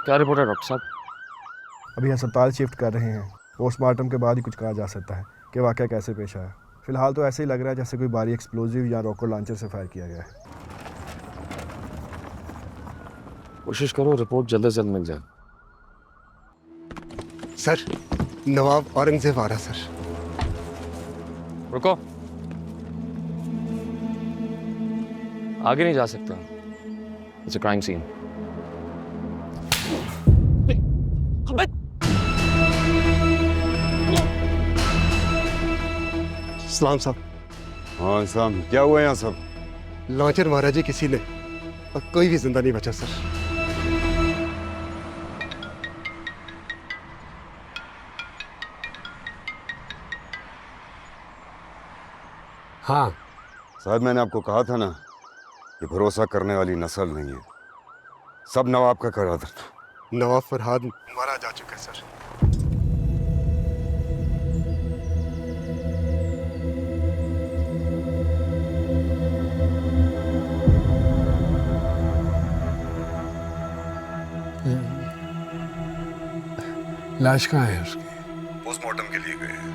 क्या रिपोर्ट है डॉक्टर साहब? अभी अस्पताल शिफ्ट कर रहे हैं। पोस्टमार्टम के बाद ही कुछ कहा जा सकता है कि वाकया कैसे पेश आया। फिलहाल तो ऐसे ही लग रहा है जैसे कोई भारी एक्सप्लोजिव या रॉकेट लॉन्चर से फायर किया गया है। कोशिश करो रिपोर्ट जल्द से जल्द मिल जाए। सर, नवाब औरंगजेब आ रहा सर। रुको, आगे नहीं जा सकते। It's a crime scene. सलाम साहब। हाँ साहब, क्या हुआ यहाँ सब? लॉन्चर मारा जी किसी ने और कोई भी जिंदा नहीं बचा सर। हाँ साहब, मैंने आपको कहा था ना कि भरोसा करने वाली नस्ल नहीं है। सब नवाब का करार था। नवाब फरहाद मारा जा चुका है सर। लाश कहाँ है उसकी? पोस्टमार्टम के लिए गए हैं।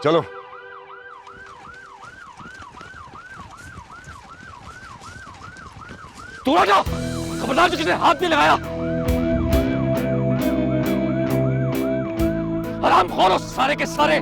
चलो। तू आ जा, खबरदार जो किसी ने हाथ नहीं लगाया। हराम खोरो सारे के सारे।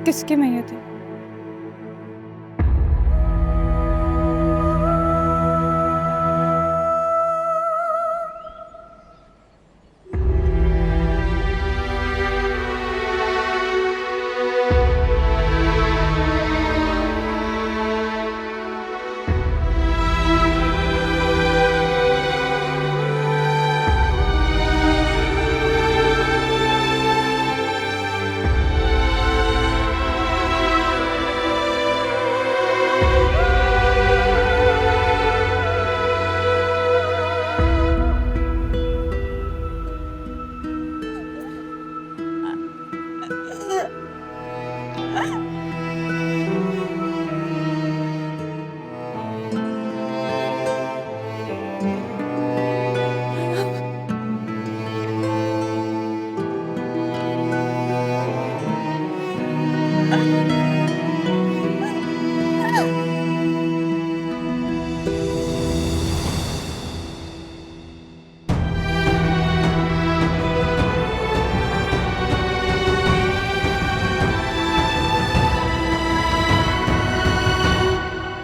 किसकी मैयत है?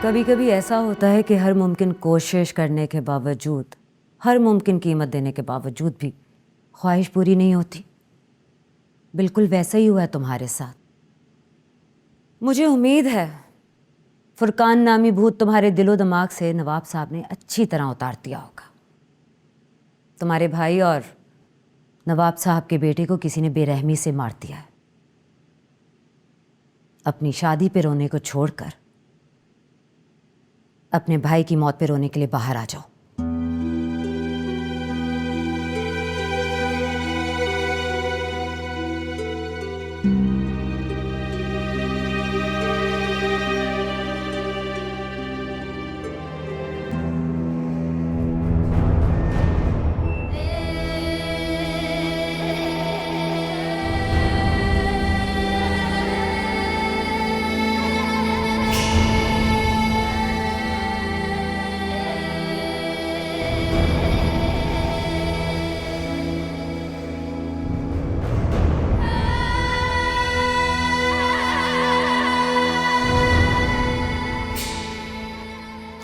कभी कभी ऐसा होता है कि हर मुमकिन कोशिश करने के बावजूद, हर मुमकिन कीमत देने के बावजूद भी ख्वाहिश पूरी नहीं होती। बिल्कुल वैसा ही हुआ है तुम्हारे साथ। मुझे उम्मीद है फुरकान नामी भूत तुम्हारे दिलो दिमाग से नवाब साहब ने अच्छी तरह उतार दिया होगा। तुम्हारे भाई और नवाब साहब के बेटे को किसी ने बेरहमी से मार दिया है। अपनी शादी पे रोने को छोड़कर अपने भाई की मौत पे रोने के लिए बाहर आ जाओ।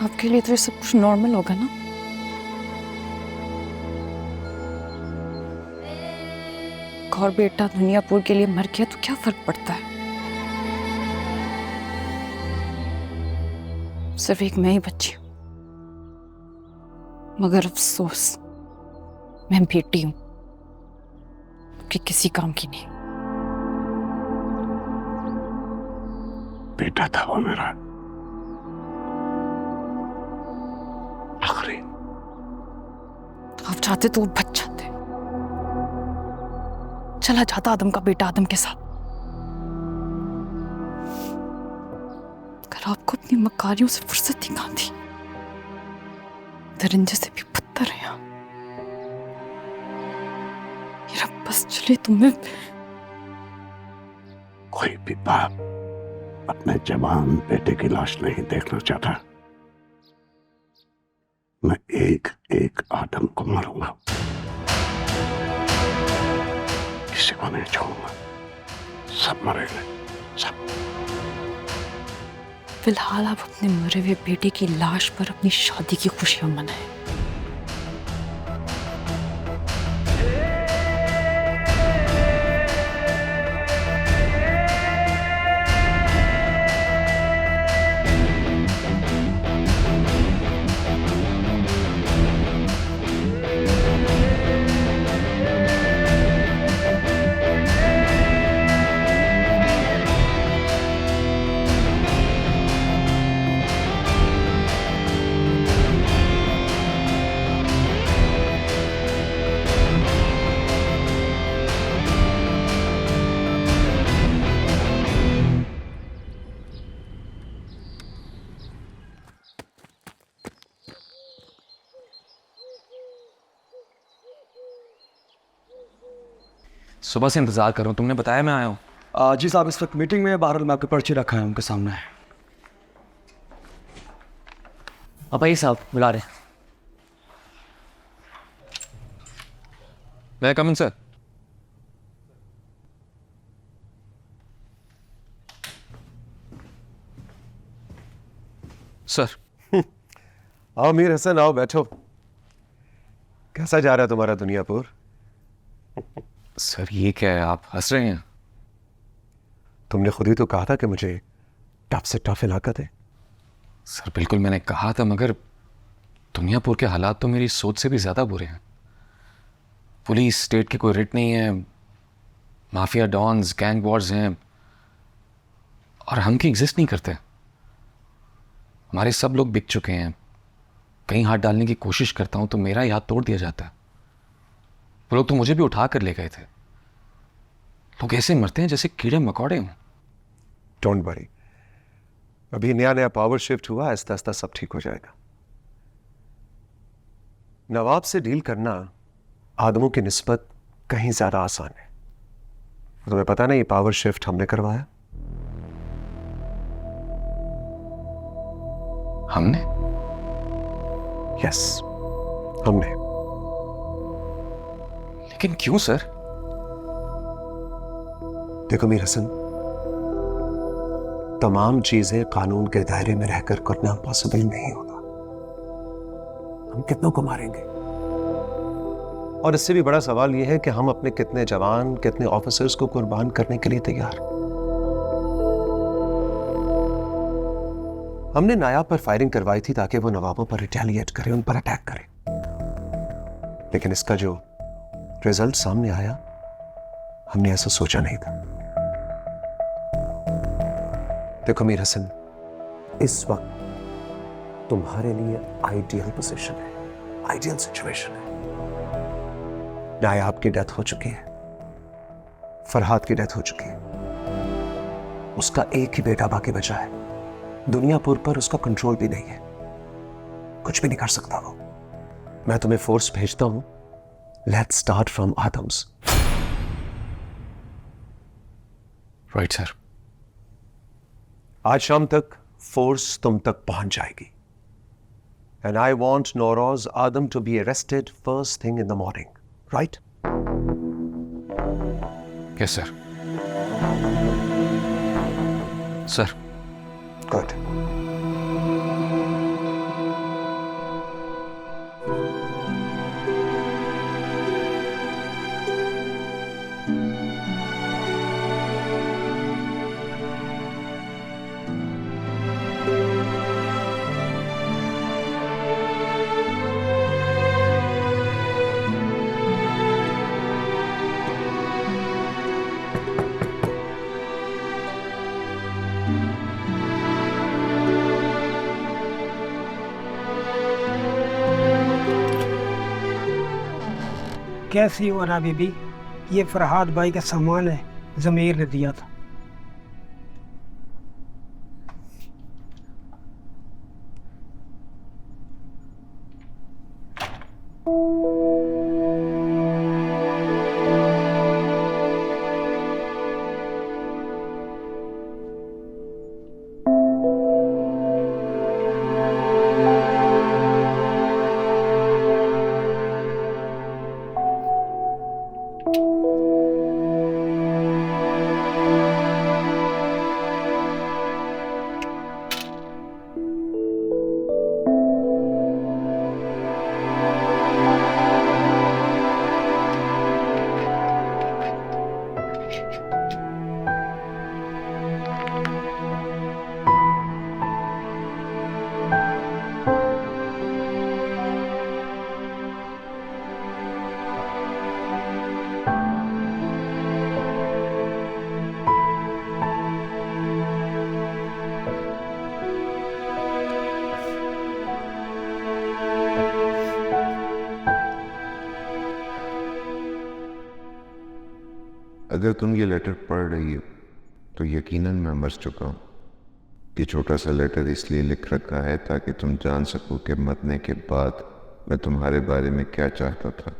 आपके लिए तो ये सब कुछ नॉर्मल होगा ना? और बेटा दुनियापुर के लिए मर गया तो क्या फर्क पड़ता है? सिर्फ एक मैं ही बच्ची हूं, मगर अफसोस मैं बेटी हूं कि किसी काम की नहीं। बेटा था वो मेरा, आखिरी। आप चाहते तो वो बच जाते, चला जाता आदम का बेटा आदम के साथ। अगर आपको अपनी मकारियों से फुर्सत ही कहां थी, दरिंदे से भी बदतर है आप। मेरा बस चले तुम्हें। कोई भी बाप अपने जवान बेटे की लाश नहीं देखना चाहता। मैं एक एक आदम को मारूंगा, किसी को नहीं छोड़ूंगा। सब मरेंगे, सब। फिलहाल आप अपने मरे हुए बेटे की लाश पर अपनी शादी की खुशियां मनाएं। सुबह से इंतजार कर रहा हूँ, तुमने बताया मैं आया हूँ। जी साहब, इस वक्त मीटिंग में। बहरहाल मैं आपके पर्चे रखा है उनके सामने। अब आइए साहब, बुला रहे। मैं कम इन सर। सर। आओ मीर हसन, आओ बैठो। कैसा जा रहा है तुम्हारा दुनियापुर? सर ये क्या है, आप हंस रहे हैं? तुमने खुद ही तो कहा था कि मुझे टफ से टफ इलाका दे। सर बिल्कुल मैंने कहा था, मगर दुनियापुर के हालात तो मेरी सोच से भी ज़्यादा बुरे हैं। पुलिस स्टेट की कोई रिट नहीं है, माफिया डॉन्स गैंग वॉर्स हैं, और हम की एग्जिस्ट नहीं करते। हमारे सब लोग बिक चुके हैं। कहीं हाथ डालने की कोशिश करता हूँ तो मेरा ही हाथ तोड़ दिया जाता है। वो लोग तो मुझे भी उठा कर ले गए थे। लोग ऐसे मरते हैं जैसे कीड़े मकोड़े हों। डोंट वरी, अभी नया नया पावर शिफ्ट हुआ, आहिस्ता आहिस्ता सब ठीक हो जाएगा। नवाब से डील करना आदमों की निस्बत कहीं ज्यादा आसान है। तुम्हें पता नहीं, ये पावर शिफ्ट हमने करवाया। हमने? यस, हमने। लेकिन क्यों सर? देखो मीर हसन, तमाम चीजें कानून के दायरे में रहकर करना पॉसिबल नहीं होता। हम कितनों को मारेंगे? और इससे भी बड़ा सवाल यह है कि हम अपने कितने जवान, कितने ऑफिसर्स को कुर्बान करने के लिए तैयार। हमने नायाब पर फायरिंग करवाई थी ताकि वो नवाबों पर रिटेलिएट करे, उन पर अटैक करे। लेकिन इसका जो रिजल्ट सामने आया, हमने ऐसा सोचा नहीं था। देखो मीर हसन, इस वक्त तुम्हारे लिए आइडियल पोजीशन है, आइडियल सिचुएशन है। नायाब की डेथ हो चुकी है, फरहाद की डेथ हो चुकी है, उसका एक ही बेटा बाकी बचा है। दुनियापुर पर उसका कंट्रोल भी नहीं है, कुछ भी नहीं कर सकता वो। मैं तुम्हें फोर्स भेजता हूं, let's start from Adams. Right sir. आज शाम तक फोर्स तुम तक पहुंच जाएगी। And I want Nauroz Adam to be arrested first thing in the morning, right? Yes sir. Sir. Good. कैसी हो ना बीबी? ये फरहाद भाई का सामान है, जमीर ने दिया था। अगर तुम ये लेटर पढ़ रही हो तो यकीनन मैं मर चुका हूँ। ये छोटा सा लेटर इसलिए लिख रखा है ताकि तुम जान सको कि मरने के बाद मैं तुम्हारे बारे में क्या चाहता था।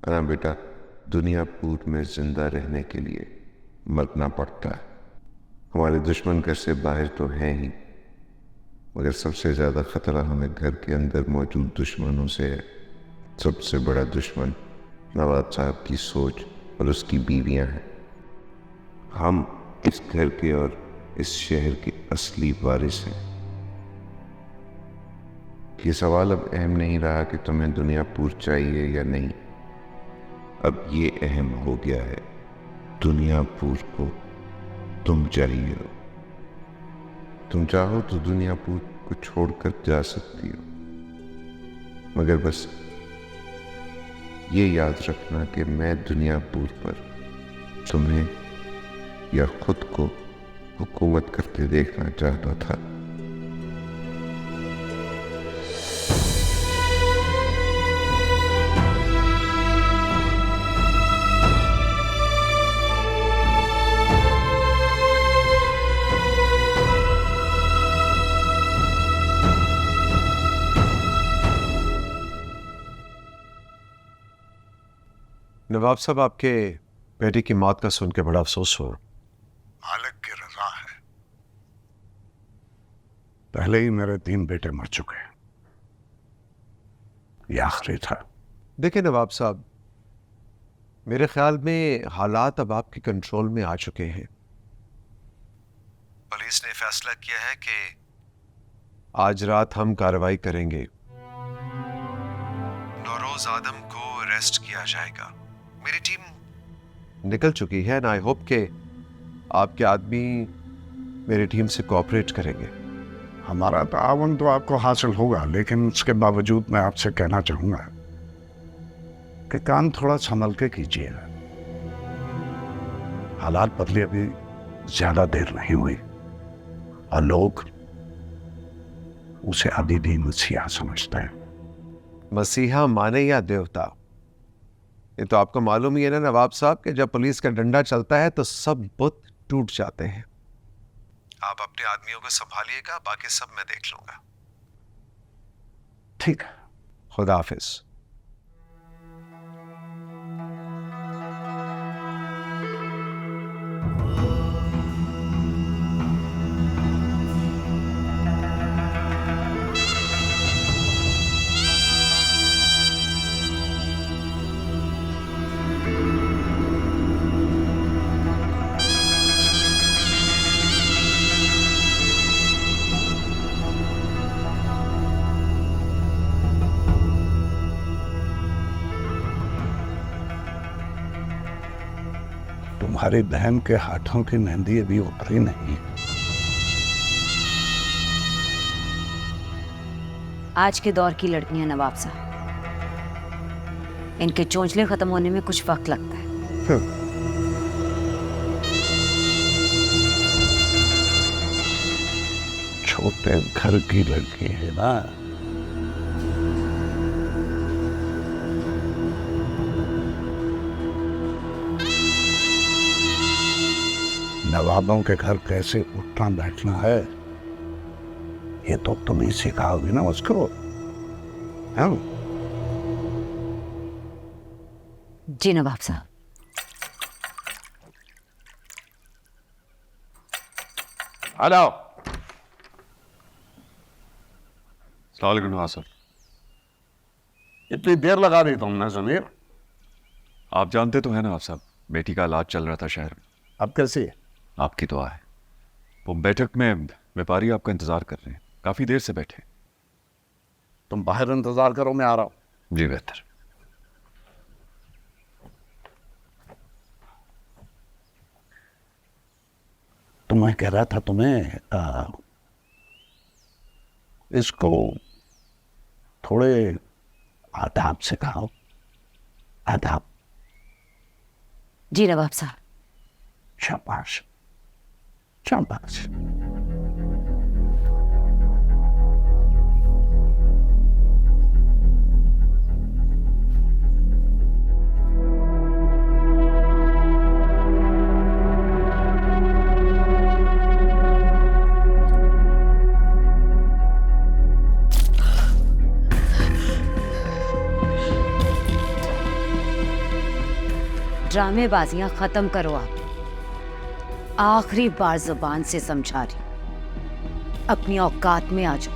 अना बेटा, दुनियापुर में जिंदा रहने के लिए मरना पड़ता है। हमारे दुश्मन घर से बाहर तो हैं ही, मगर सबसे ज़्यादा ख़तरा हमें घर के अंदर मौजूद दुश्मनों से है। सबसे बड़ा दुश्मन नवाब साहब की सोच और उसकी बीवियां हैं। हम इस घर के और इस शहर के असली वारिस हैं। ये सवाल अब अहम नहीं रहा कि तुम्हें दुनियापुर चाहिए या नहीं। अब ये अहम हो गया है, दुनियापुर को तुम चाहिए हो। तुम चाहो तो दुनियापुर को छोड़कर जा सकती हो, मगर बस ये याद रखना कि मैं दुनियापुर पर तुम्हें या खुद को हुकूमत करते देखना चाहता था। नवाब साहब, आपके बेटे की मौत का सुन के बड़ा अफसोस हो। मालिक की रजा है। पहले ही मेरे 3 बेटे मर चुके हैं, ये आखिरी था। देखिए नवाब साहब, मेरे ख्याल में हालात अब आपके कंट्रोल में आ चुके हैं। पुलिस ने फैसला किया है कि आज रात हम कार्रवाई करेंगे। नौरोज आदम को अरेस्ट किया जाएगा। मेरी टीम निकल चुकी है एंड आई होप के आपके आदमी मेरी टीम से कोऑपरेट करेंगे। हमारा ताउन तो आपको हासिल होगा, लेकिन उसके बावजूद मैं आपसे कहना चाहूंगा कि काम थोड़ा संभल के कीजिएगा। हालात बदले अभी ज्यादा देर नहीं हुई और लोग उसे अभी भी मसीहा समझते हैं। मसीहा माने या देवता, ये तो आपको मालूम ही है ना नवाब साहब कि जब पुलिस का डंडा चलता है तो सब बुत टूट जाते हैं। आप अपने आदमियों को संभालिएगा, बाकी सब मैं देख लूंगा। ठीक है। खुदा हाफिज। तुम्हारी बहन के हाथों की मेहंदी अभी उतरी नहीं। आज के दौर की लड़कियां नवाब साहब, इनके चोंचले खत्म होने में कुछ वक्त लगता है। छोटे घर की लड़की है ना। नवाबों के घर कैसे उठना बैठना है ये तो तुम ही सिखाओगे ना उसको। हाँ? जी नवाब साहब। हेलो। सलाम नवाज सर। इतनी देर लगा दी तुमने जमीर? आप जानते तो हैं नवाब साहब, बेटी का इलाज चल रहा था शहर में। अब कैसी है? आपकी दुआ है। वो बैठक में व्यापारी आपका इंतजार कर रहे हैं, काफी देर से बैठे। तुम बाहर इंतजार करो, मैं आ रहा हूं। जी बेहतर। तो मैं कह रहा था तुम्हें इसको थोड़े आदाब सिखाओ। आदाब। जी नवाब साहब। शाबाश शाबाश। ड्रामेबाजियां खत्म करो आप। आखिरी बार जुबान से समझा रही, अपनी औकात में आ जाओ,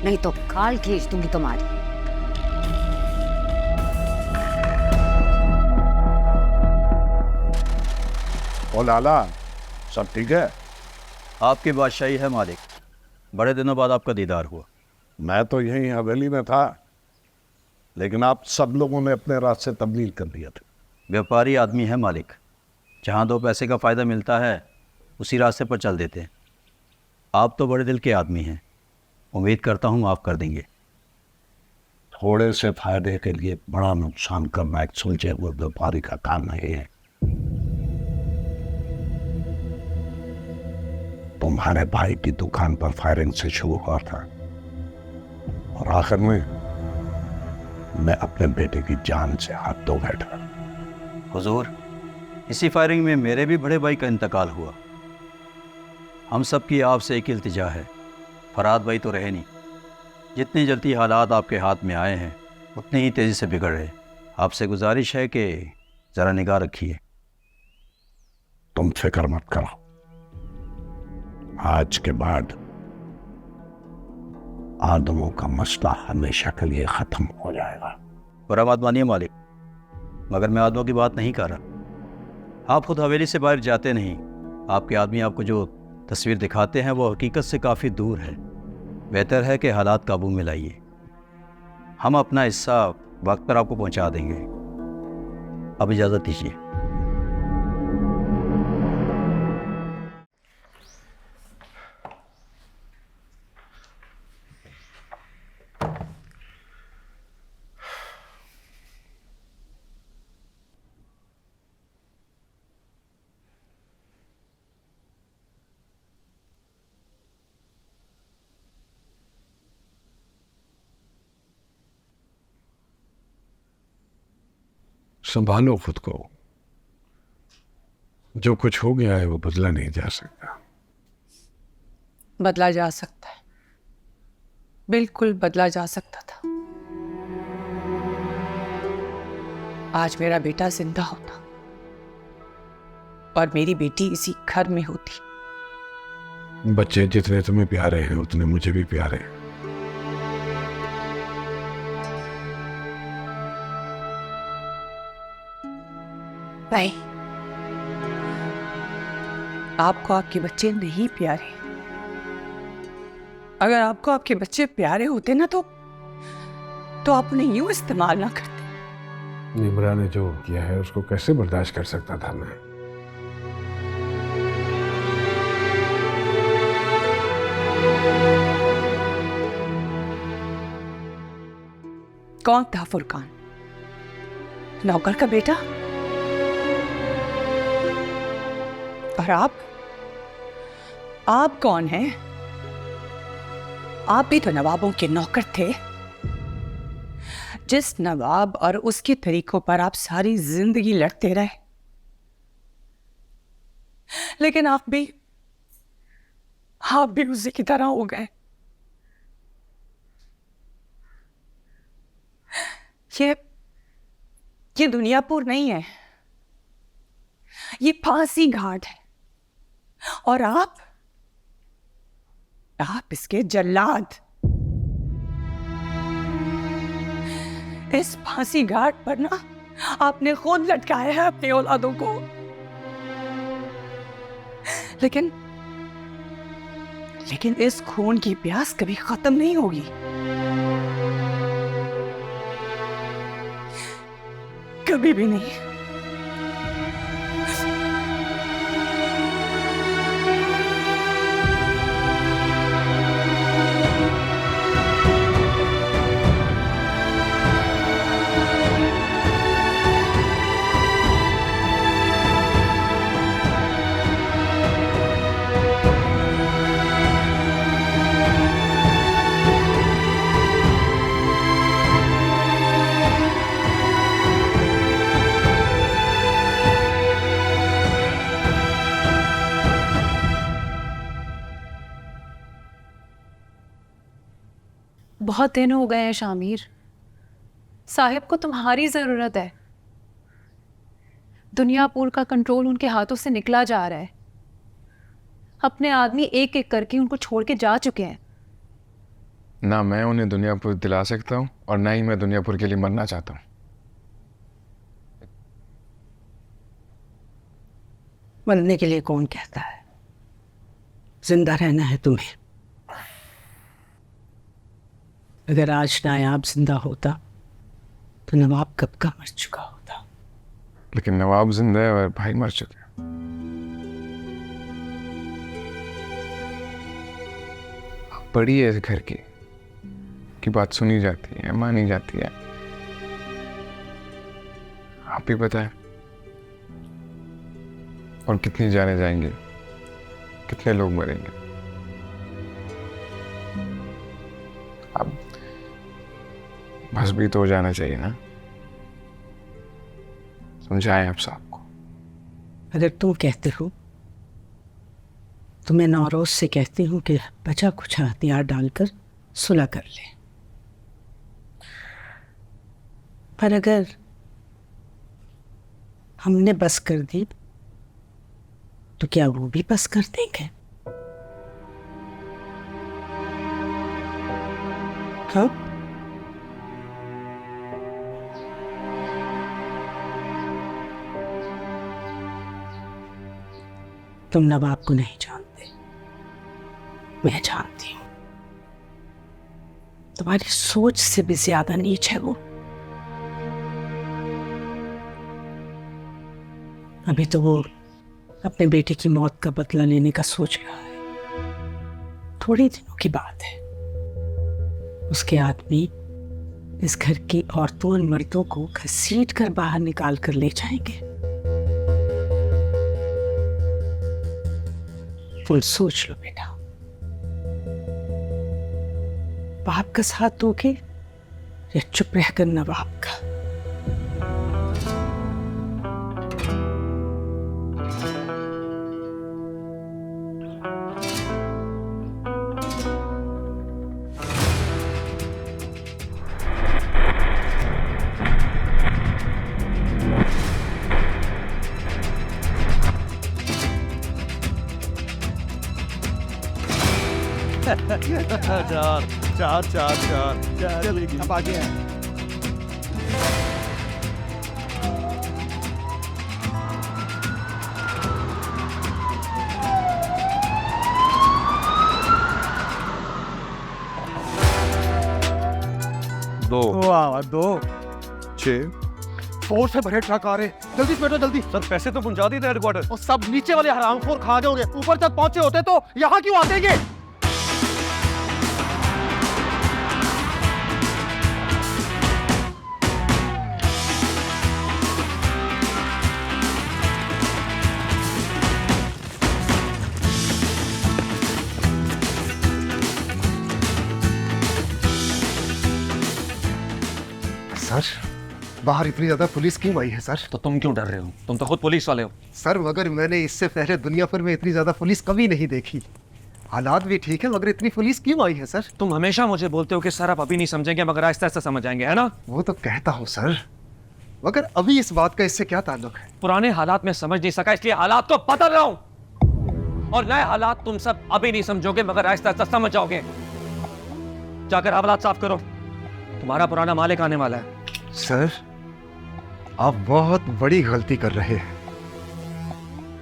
नहीं तो खाल खींच दूंगी तुम्हारी। ओ लाला, सब ठीक है? आपकी बादशाही है मालिक, बड़े दिनों बाद आपका दीदार हुआ। मैं तो यहीं हवेली में था, लेकिन आप सब लोगों ने अपने रास्ते तब्दील कर दिया था। व्यापारी आदमी है मालिक, जहाँ दो पैसे का फ़ायदा मिलता है उसी रास्ते पर चल देते हैं। आप तो बड़े दिल के आदमी हैं, उम्मीद करता हूँ माफ़ कर देंगे। थोड़े से फायदे के लिए बड़ा नुकसान करना एक सुलझे हुए व्यापारी का काम नहीं है। तुम्हारे भाई की दुकान पर फायरिंग से शुरू हुआ था और आखिर में मैं अपने बेटे की जान से हाथ धो बैठा। हुजूर, इसी फायरिंग में मेरे भी बड़े भाई का इंतकाल हुआ। हम सब की आपसे एक इल्तिजा है, फराद भाई तो रहे नहीं। जितनी जल्दी हालात आपके हाथ में आए हैं उतनी ही तेज़ी से बिगड़ रहे। आपसे गुजारिश है कि ज़रा निगाह रखिए। तुम फिक्र मत करो, आज के बाद आदमों का मसला हमेशा के लिए ख़त्म हो जाएगा। बुरा मत मानिए मालिक, मगर मैं आदमों की बात नहीं कर रहा। आप खुद हवेली से बाहर जाते नहीं, आपके आदमी आपको जो तस्वीर दिखाते हैं वो हकीकत से काफ़ी दूर है। बेहतर है कि हालात काबू में लाइए। हम अपना हिस्सा वक्त पर आपको पहुंचा देंगे। अब इजाज़त दीजिए। संभालो खुद को। जो कुछ हो गया है वो बदला नहीं जा सकता। बदला जा सकता है, बिल्कुल बदला जा सकता था। आज मेरा बेटा जिंदा होता और मेरी बेटी इसी घर में होती। बच्चे जितने तुम्हें प्यारे हैं उतने मुझे भी प्यारे हैं। नहीं, आपको आपके बच्चे नहीं प्यारे। अगर आपको आपके बच्चे प्यारे होते ना तो आप उन्हें यूं इस्तेमाल ना करते। निम्रा ने जो किया है उसको कैसे बर्दाश्त कर सकता था मैं? कौन था फुरकान? नौकर का बेटा? और आप कौन हैं? आप भी तो नवाबों के नौकर थे। जिस नवाब और उसके तरीकों पर आप सारी जिंदगी लड़ते रहे, लेकिन आप भी उसी की तरह हो गए। ये दुनियापुर नहीं है, ये फांसी घाट है। और आप इसके जल्लाद। इस फांसी घाट पर ना आपने खुद लटकाया है अपनी औलादों को, लेकिन इस खून की प्यास कभी खत्म नहीं होगी। कभी भी नहीं। बहुत दिन हो गए हैं शामिर, साहिब को तुम्हारी ज़रूरत है। दुनियापुर का कंट्रोल उनके हाथों से निकला जा रहा है। अपने आदमी एक एक करके उनको छोड़ के जा चुके हैं। ना मैं उन्हें दुनियापुर दिला सकता हूँ और ना ही मैं दुनियापुर के लिए मरना चाहता हूँ। मरने के लिए कौन कहता है? जिंदा रहना है तुम्हें। अगर आज नायाब जिंदा होता तो नवाब कब का मर चुका होता। लेकिन नवाब जिंदा है और भाई मर चुके हैं। बड़ी है इस घर की बात सुनी जाती है, मानी जाती है। आप ही बताएं, और कितनी जाने जाएंगे, कितने लोग मरेंगे। अब बस भी तो हो जाना चाहिए ना। समझाएं आप साहब को। अगर तुम कहते हो तो मैं नौरोज से कहती हूँ कि बचा कुछ हथियार डालकर सुलह कर ले। पर अगर हमने बस कर दी तो क्या वो भी बस कर देंगे? हाँ? तुम नवाब को नहीं जानते, मैं जानती हूं। तुम्हारी सोच से भी ज्यादा नीच है वो। अभी तो वो अपने बेटे की मौत का बदला लेने का सोच रहा है। थोड़े दिनों की बात है, उसके आदमी इस घर की औरतों और मर्दों को घसीट कर बाहर निकाल कर ले जाएंगे। फुल सोच लो बेटा, बाप का साथ दोगे या चुप रहकर नवाब का? चार चार चार चार चलेगी। अब आगे है। दो वाह, 2 छः 4 से भरे ट्रक आ रहे, जल्दी से बैठो जल्दी। सर पैसे तो पहुंचा दिए थे हेडक्वार्टर। और सब नीचे वाले हरामखोर खा गए होंगे, ऊपर तक पहुंचे होते तो यहाँ क्यों आते ये? सर बाहर इतनी ज्यादा पुलिस क्यों आई है सर? तो तुम क्यों डर रहे हो? तुम तो खुद पुलिस वाले हो। सर मगर मैंने इससे पहले दुनिया भर में इतनी ज्यादा पुलिस कभी नहीं देखी। हालात भी ठीक है मगर इतनी पुलिस क्यों आई है सर? तुम हमेशा मुझे बोलते हो कि सर आप अभी नहीं समझेंगे मगर आहिस्ता आहिस्ता समझ आएंगे, है ना? वो तो कहता हूँ सर, मगर अभी इस बात का इससे क्या ताल्लुक है? पुराने हालात में समझ नहीं सका इसलिए हालात को बदल रहा हूं, और नए हालात तुम सब अभी नहीं समझोगे मगर आहिस्ता आहिस्ता समझ जाओगे। जाकर हालात साफ करो, तुम्हारा पुराना मालिक आने वाला है। सर आप बहुत बड़ी गलती कर रहे हैं।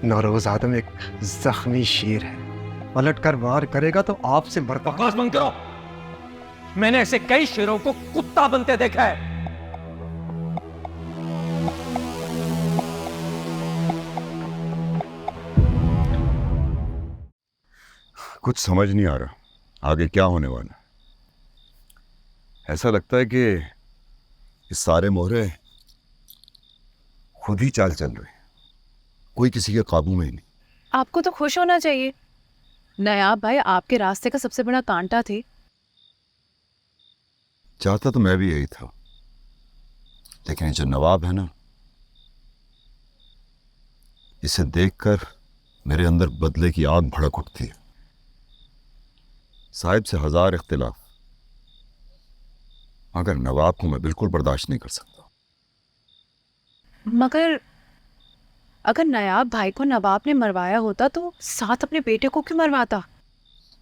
नौरोज आदम एक जख्मी शेर है, पलट कर वार करेगा तो आपसे मरता। बकवास बंद करो, मैंने ऐसे कई शेरों को कुत्ता बनते देखा है। कुछ समझ नहीं आ रहा आगे क्या होने वाला है। ऐसा लगता है कि ये सारे मोहरे खुद ही चाल चल रहे हैं, कोई किसी के काबू में ही नहीं। आपको तो खुश होना चाहिए, नायाब भाई आपके रास्ते का सबसे बड़ा कांटा थे। चाहता तो मैं भी यही था, लेकिन ये जो नवाब है ना, इसे देखकर मेरे अंदर बदले की आग भड़क उठती है। साहिब से 1000 इख्तिलाफ, मगर नवाब को मैं बिल्कुल बर्दाश्त नहीं कर सकता। मगर अगर नायाब भाई को नवाब ने मरवाया होता तो साथ अपने बेटे को क्यों मरवाता?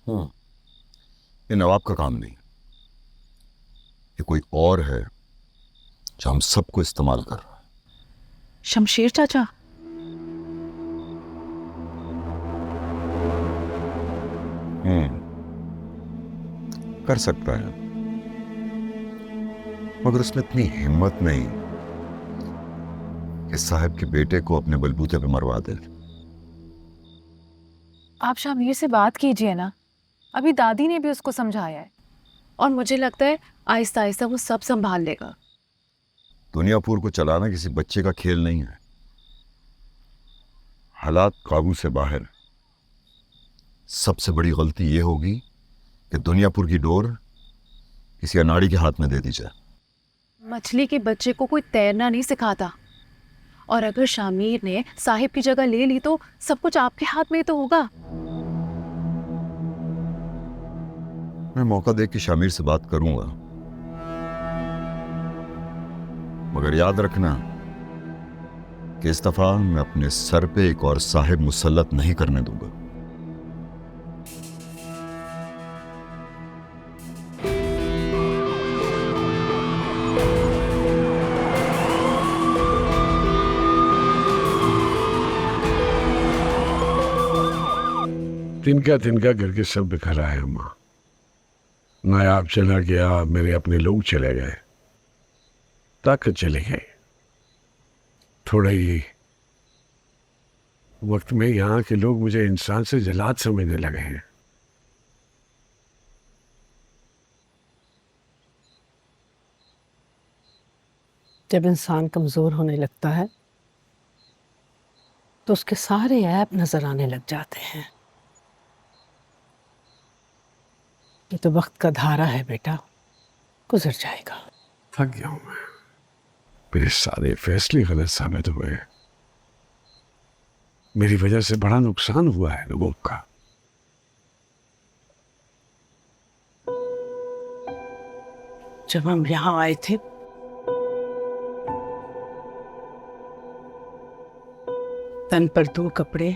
ये नवाब का काम नहीं, ये कोई और है जो हम सबको इस्तेमाल कर रहा है। शमशेर चाचा? कर सकता है, मगर उसमें इतनी हिम्मत नहीं कि साहब के बेटे को अपने बलबूते पे मरवा दे। आप शामिर से बात कीजिए ना, अभी दादी ने भी उसको समझाया है और मुझे लगता है आहिस्ता आहिस्ता वो सब संभाल लेगा। दुनियापुर को चलाना किसी बच्चे का खेल नहीं है। हालात काबू से बाहर। सबसे बड़ी गलती ये होगी कि दुनियापुर की डोर किसी अनाड़ी के हाथ में दे दी जाए। मछली के बच्चे को कोई तैरना नहीं सिखाता, और अगर शामिर ने साहिब की जगह ले ली तो सब कुछ आपके हाथ में तो होगा। मैं मौका देख के शामिर से बात करूंगा, मगर याद रखना कि इस दफा मैं अपने सर पे एक और साहिब मुसल्लत नहीं करने दूंगा। तिनका तिनका करके सब बिखर आए अम्मा। नायाब चला गया, मेरे अपने लोग चले गए, ताकत चले गए। थोड़े ही वक्त में यहाँ के लोग मुझे इंसान से जलाद समझने लगे हैं। जब इंसान कमज़ोर होने लगता है तो उसके सारे ऐब नज़र आने लग जाते हैं। ये तो वक्त का धारा है बेटा, गुजर जाएगा। थक गया हूं मैं, मेरे सारे फैसले गलत साबित हुए। मेरी वजह से बड़ा नुकसान हुआ है लोगों का। जब हम यहाँ आए थे तन पर 2 कपड़े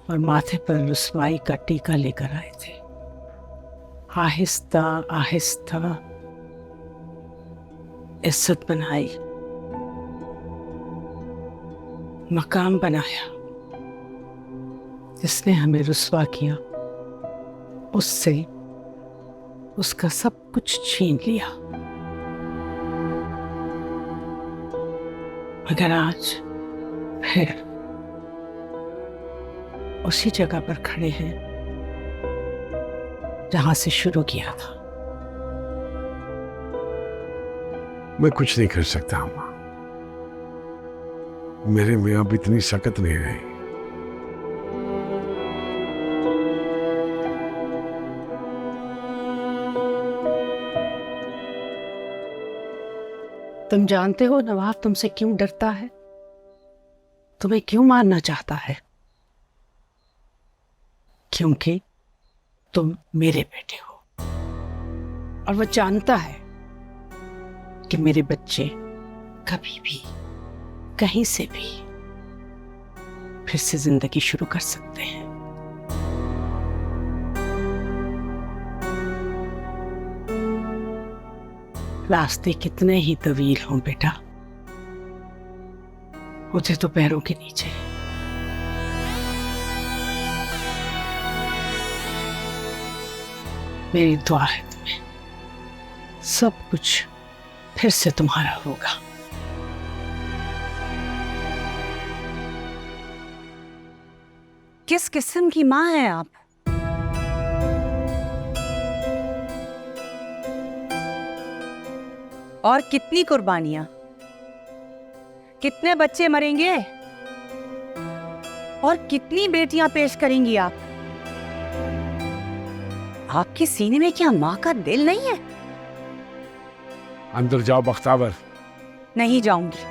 और माथे पर रुस्वाई का टीका लेकर आए थे। आहिस्ता आहिस्ता इज्जत बनाई, मकाम बनाया। जिसने हमें रुस्वा किया उससे उसका सब कुछ छीन लिया। मगर आज फिर उसी जगह पर खड़े हैं जहां से शुरू किया था। मैं कुछ नहीं कर सकता अम्मा, मेरे में अब इतनी सकत नहीं रही। तुम जानते हो नवाब तुमसे क्यों डरता है, तुम्हें क्यों मारना चाहता है? क्योंकि तुम मेरे बेटे हो और वो जानता है कि मेरे बच्चे कभी भी कहीं से भी फिर से जिंदगी शुरू कर सकते हैं। रास्ते कितने ही तवील हों बेटा, मुझे तो पैरों के नीचे। मेरी दुआ है तुम्हें, सब कुछ फिर से तुम्हारा होगा। किस किस्म की माँ है आप? और कितनी कुर्बानियां, कितने बच्चे मरेंगे और कितनी बेटियां पेश करेंगी आप? आपके सीने में क्या माँ का दिल नहीं है? अंदर जाओ बख्तावर। नहीं जाऊंगी,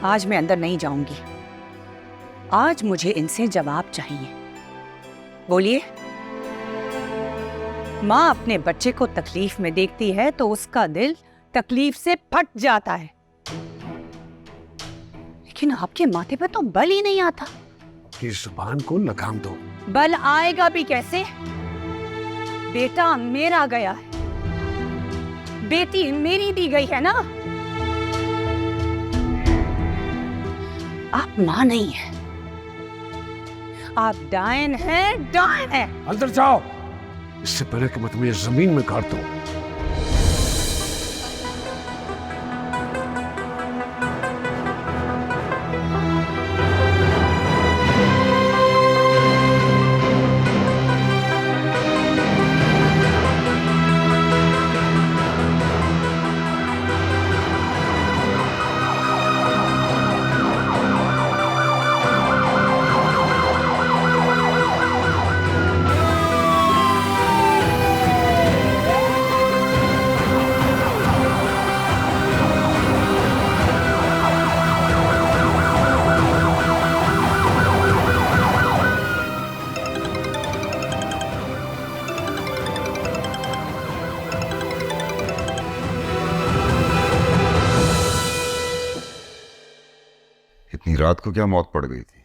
आज मैं अंदर नहीं जाऊंगी। आज मुझे इनसे जवाब चाहिए। बोलिए। माँ अपने बच्चे को तकलीफ में देखती है तो उसका दिल तकलीफ से फट जाता है, लेकिन आपके माथे पर तो बल ही नहीं आता। की जुबान को लगाम दो। बल आएगा भी कैसे? बेटा मेरा गया है, बेटी मेरी दी गई है ना। आप माँ नहीं है, आप डायन हैं, डायन हैं। अंदर जाओ, इससे पहले कि मैं तुम्हें जमीन में काट दूं। इतनी रात को क्या मौत पड़ गई थी?